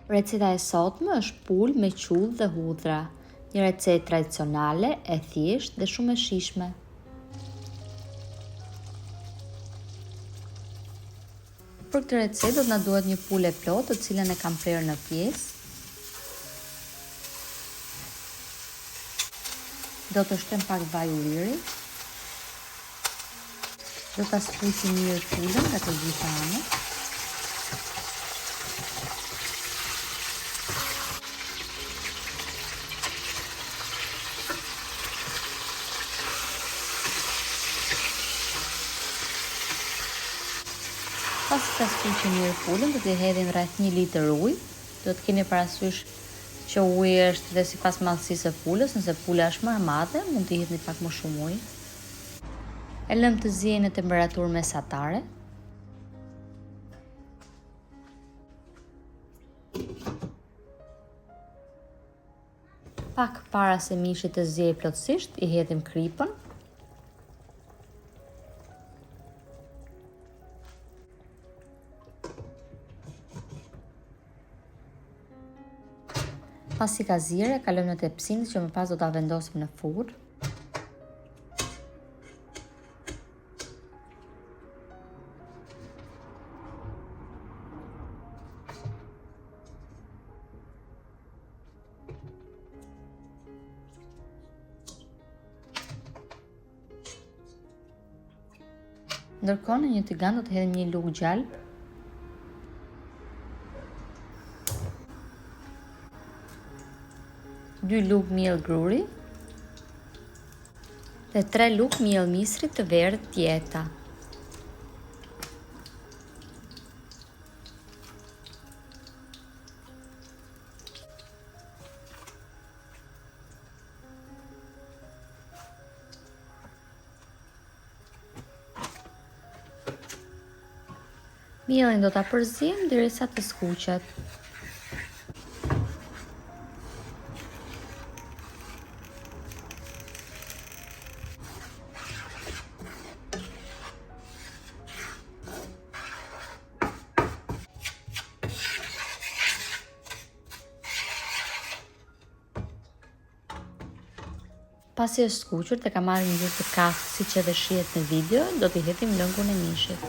Receta e sotme është pulë me qullë dhe hudhra, një recetë tradicionale, e thjeshtë dhe shumë e shijshme. Për këtë recetë do të na duhet një pulë e plotë, të cilën e kam prerë në pjesë. Do të shtem pak vaj ulliri. Do ta skuqim mirë pulën nga të gjitha anët. Pasi ta skuqim mirë pulën, do t'i hedhim rreth 1 litër ujë. Do të keni parasysh që uji është dhe sipas madhësisë së pulës, nëse pula është më e madhe, mund t'i hedhni pak më shumë ujë. E lëm të ziejë në temperaturë mesatare. Pak para se mishi të ziejë plotësisht, i hedhim kripën. Pasi ka zirë, kalojmë në tepsinë që më pas do ta vendosim në furrë. Ndërkohë në një tigan do të hedhim një lugë gjalp. Dy lugë miell gruri dhe 3 lugë miell misri të verë tjeta. Miellin do ta përziejmë derisa të skuqet. Pasi është skuqur dhe ka marrë një ngjyrë të kaftë siç edhe shihet në video, do t'i hedhim lëngun e mishit.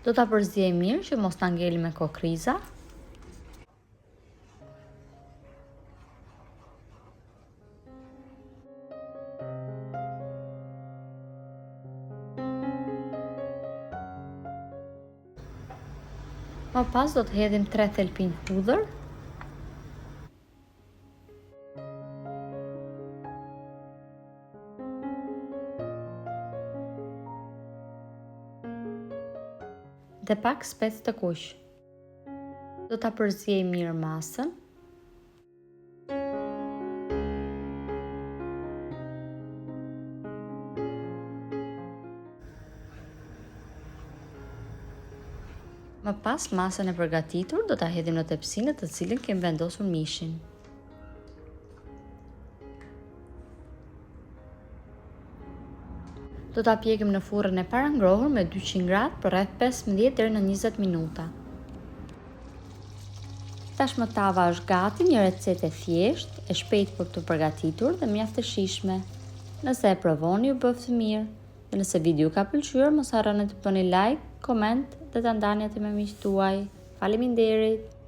Do ta përziejmë mirë që mos ta ngelim me kokriza. Më pas do të hedhim 3 thelpin hudhër. Dhe pak spec të kuq. Do ta përziejmë mirë masën. Më pas masën e përgatitur do ta hedhim në tepsinë të cilën kemi vendosur mishin. Do ta pjekim në furrën e parangrohur me 200 gradë për rreth 15 deri në 20 minuta. Tashmë tava është gati, një recetë e thjeshtë, e shpejtë për të përgatitur dhe mjaft e shijshme. Nëse e provoni, ju bëftë mirë. Dhe nëse video ju ka pëlqyer, mos harroni të bëni like, koment dhe ta ndani atë me miqtë tuaj. Faleminderit!